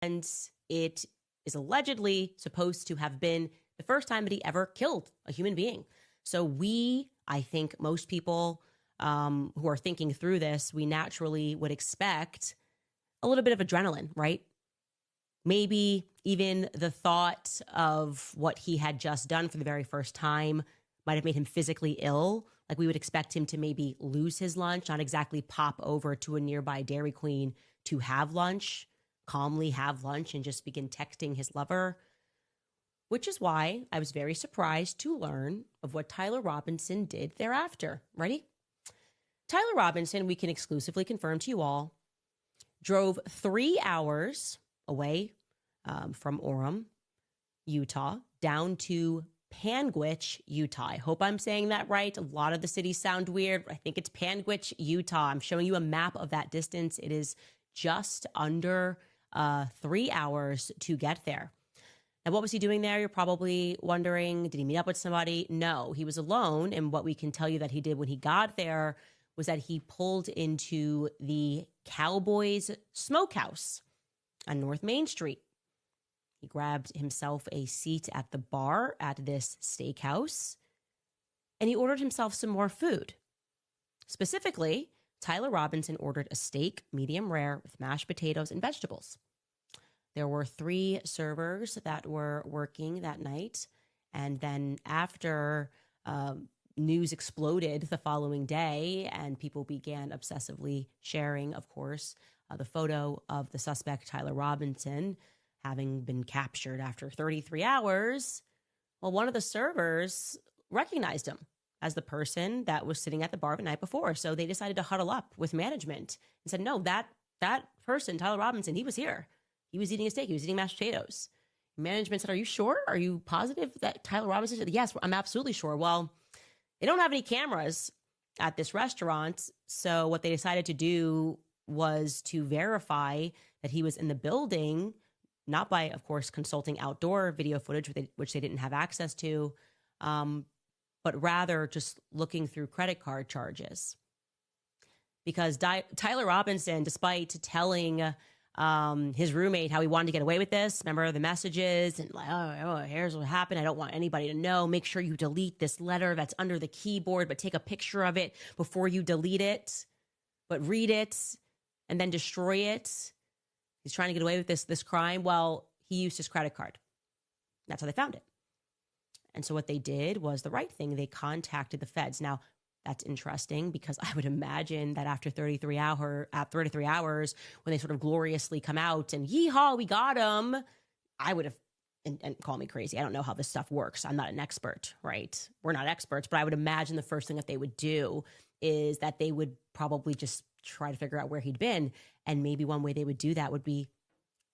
And it is allegedly supposed to have been the first time that he ever killed a human being. So I think most people who are thinking through this, we naturally would expect a little bit of adrenaline, right? Maybe even the thought of what he had just done for the very first time might have made him physically ill. Like we would expect him to maybe lose his lunch, not exactly pop over to a nearby Dairy Queen to have lunch, calmly have lunch and just begin texting his lover. Which is why I was very surprised to learn of what Tyler Robinson did thereafter. Ready? Tyler Robinson, we can exclusively confirm to you all, drove 3 hours away from Orem, Utah, down to Panguitch, Utah. I hope I'm saying that right. A lot of the cities sound weird. I think it's Panguitch, Utah. I'm showing you a map of that distance. It is just under 3 hours to get there. Now, what was he doing there? You're probably wondering, did he meet up with somebody? No, he was alone. And what we can tell you that he did when he got there was that he pulled into the Cowboys Smokehouse on North Main Street. He grabbed himself a seat at the bar at this steakhouse, and he ordered himself some more food. Specifically, Tyler Robinson ordered a steak, medium rare, with mashed potatoes and vegetables. There were 3 servers that were working that night, and then after news exploded the following day and people began obsessively sharing, of course, the photo of the suspect, Tyler Robinson, having been captured after 33 hours. Well, one of the servers recognized him as the person that was sitting at the bar the night before. So they decided to huddle up with management and said, no, that person, Tyler Robinson, he was here. He was eating a steak. He was eating mashed potatoes. Management said, are you sure? Are you positive that Tyler Robinson said, yes, I'm absolutely sure. Well, they don't have any cameras at this restaurant. So what they decided to do was to verify that he was in the building, not by, of course, consulting outdoor video footage, which they didn't have access to, but rather just looking through credit card charges. Because Tyler Robinson, despite telling his roommate how he wanted to get away with this, remember the messages and like, oh, here's what happened. I don't want anybody to know. Make sure you delete this letter that's under the keyboard, but take a picture of it before you delete it, but read it and then destroy it. He's trying to get away with this crime. Well, he used his credit card. That's how they found it. And so what they did was the right thing. They contacted the feds. Now, that's interesting because I would imagine that after 33 hours, when they sort of gloriously come out and yeehaw, we got him, I would have, and call me crazy, I don't know how this stuff works. I'm not an expert, right? We're not experts, but I would imagine the first thing that they would do is that they would probably just try to figure out where he'd been. And maybe one way they would do that would be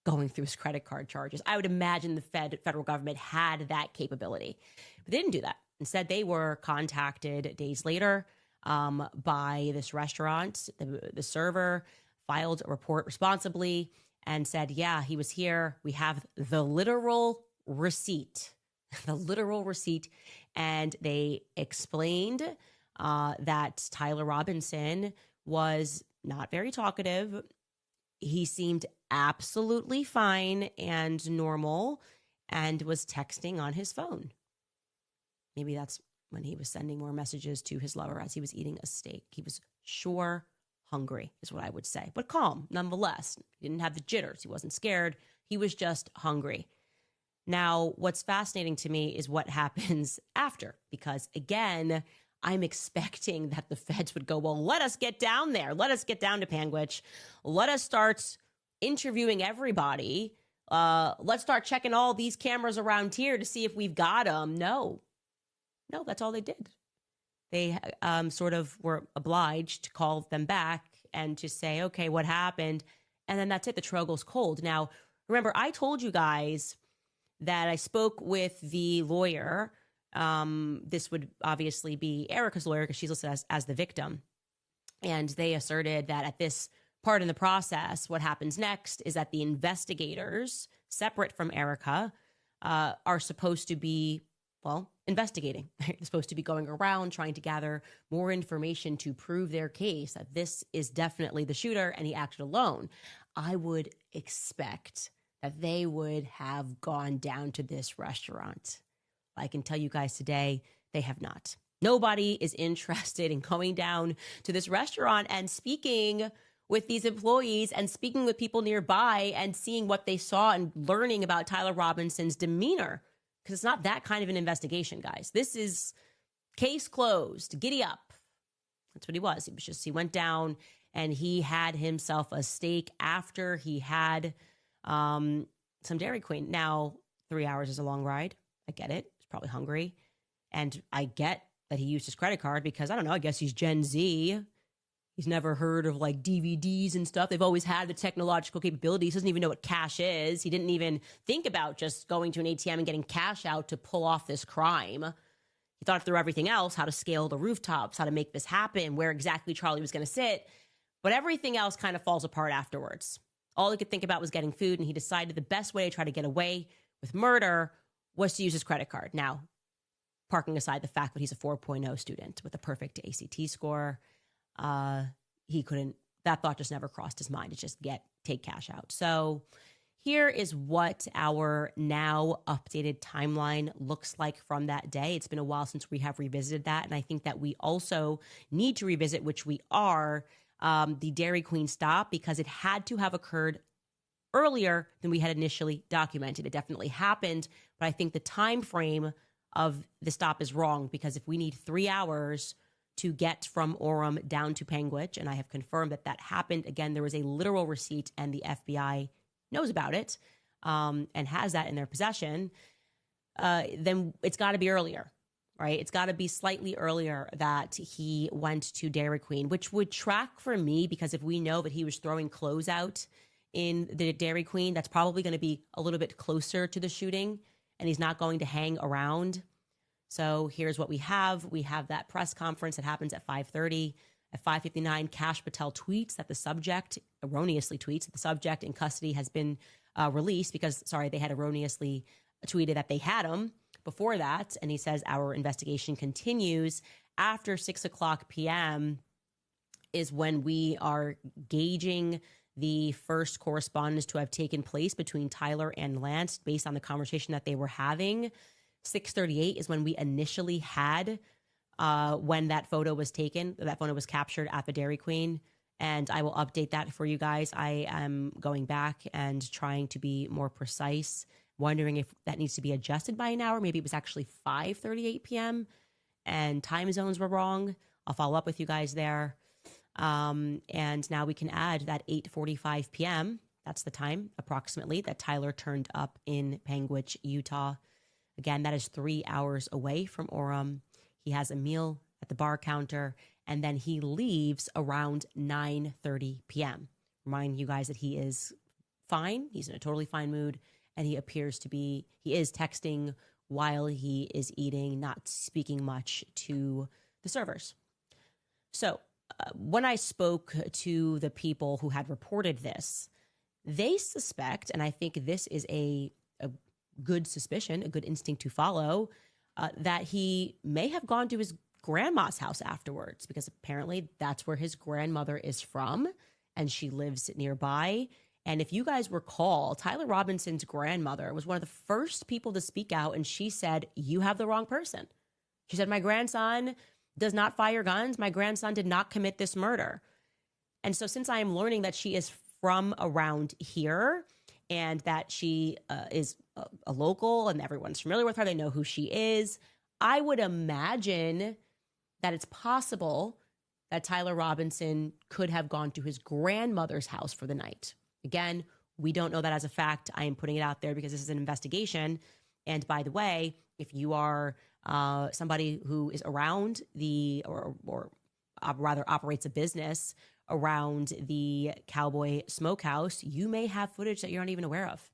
going through his credit card charges. I would imagine the federal government had that capability, but they didn't do that. Instead, they were contacted days later by this restaurant. The server filed a report responsibly and said, yeah, he was here. We have the literal receipt, And they explained that Tyler Robinson was not very talkative. He seemed absolutely fine and normal and was texting on his phone. Maybe that's when he was sending more messages to his lover as he was eating a steak. He was sure hungry, is what I would say, but calm nonetheless. He didn't have the jitters. He wasn't scared. He was just hungry. Now, what's fascinating to me is what happens after, because again, I'm expecting that the feds would go, well, let us get down there. Let us get down to Panguitch. Let us start interviewing everybody. Let's start checking all these cameras around here to see if we've got them. No, that's all they did. They sort of were obliged to call them back and to say, okay, what happened? And then that's it. The trail goes cold. Now, remember, I told you guys that I spoke with the lawyer. This would obviously be Erica's lawyer because she's listed as the victim. And they asserted that at this part in the process, what happens next is that the investigators, separate from Erica, are supposed to be, investigating. They're supposed to be going around trying to gather more information to prove their case that this is definitely the shooter and he acted alone. I would expect that they would have gone down to this restaurant. I can tell you guys today, they have not. Nobody is interested in going down to this restaurant and speaking with these employees and speaking with people nearby and seeing what they saw and learning about Tyler Robinson's demeanor. Because it's not that kind of an investigation, guys. This is case closed. Giddy up. That's what he was. He went down and he had himself a steak after he had some Dairy Queen. Now, 3 hours is a long ride. I get it. He's probably hungry. And I get that he used his credit card because, I don't know, I guess he's Gen Z. He's never heard of like DVDs and stuff. They've always had the technological capabilities. He doesn't even know what cash is. He didn't even think about just going to an ATM and getting cash out to pull off this crime. He thought through everything else, how to scale the rooftops, how to make this happen, where exactly Charlie was going to sit. But everything else kind of falls apart afterwards. All he could think about was getting food, and he decided the best way to try to get away with murder was to use his credit card. Now, parking aside the fact that he's a 4.0 student with a perfect ACT score, that thought just never crossed his mind. It's just take cash out. So here is what our now updated timeline looks like from that day. It's been a while since we have revisited that. And I think that we also need to revisit, which we are, the Dairy Queen stop, because it had to have occurred earlier than we had initially documented. It definitely happened, but I think the time frame of the stop is wrong, because if we need 3 hours to get from Orem down to Panguitch, and I have confirmed that that happened, again, there was a literal receipt and the FBI knows about it and has that in their possession, then it's got to be earlier, right? It's got to be slightly earlier that he went to Dairy Queen, which would track for me, because if we know that he was throwing clothes out in the Dairy Queen, that's probably going to be a little bit closer to the shooting, and he's not going to hang around. So here's what we have. We have that press conference that happens at 5:30. At 5:59, Kash Patel tweets that the subject, erroneously tweets that the subject in custody has been released because, they had erroneously tweeted that they had him before that. And he says, our investigation continues. After 6 o'clock p.m. is when we are gauging the first correspondence to have taken place between Tyler and Lance based on the conversation that they were having. 6:38 is when we initially had when that photo was taken. That photo was captured at the Dairy Queen, and I will update that for you guys. I am going back and trying to be more precise, wondering if that needs to be adjusted by an hour. Maybe it was actually 5:38 p.m. and time zones were wrong. I'll follow up with you guys there. And now we can add that 8:45 p.m. That's the time approximately that Tyler turned up in Panguitch, Utah. Again, that is 3 hours away from Orem. He has a meal at the bar counter, and then he leaves around 9:30 p.m. Remind you guys that he is fine. He's in a totally fine mood, and he is texting while he is eating, not speaking much to the servers. So when I spoke to the people who had reported this, they suspect, and I think this is a good suspicion, a good instinct to follow, that he may have gone to his grandma's house afterwards, because apparently that's where his grandmother is from, and she lives nearby. And if you guys recall, Tyler Robinson's grandmother was one of the first people to speak out, and she said, "You have the wrong person." She said, "My grandson does not fire guns. My grandson did not commit this murder." And so since I am learning that she is from around here and that she is a local and everyone's familiar with her, they know who she is, I would imagine that it's possible that Tyler Robinson could have gone to his grandmother's house for the night. Again, we don't know that as a fact. I am putting it out there because this is an investigation. And by the way, if you are somebody who is around or rather operates a business around the Cowboy Smokehouse, you may have footage that you're not even aware of.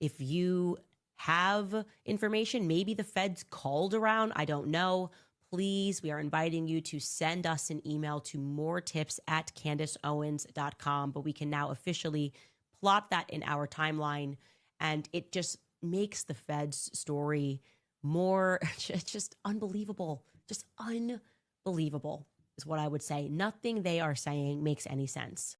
If you have information, maybe the feds called around, I don't know. Please, we are inviting you to send us an email to moretips@CandaceOwens.com, but we can now officially plot that in our timeline, and it just makes the feds story more just unbelievable. Just unbelievable is what I would say. Nothing they are saying makes any sense.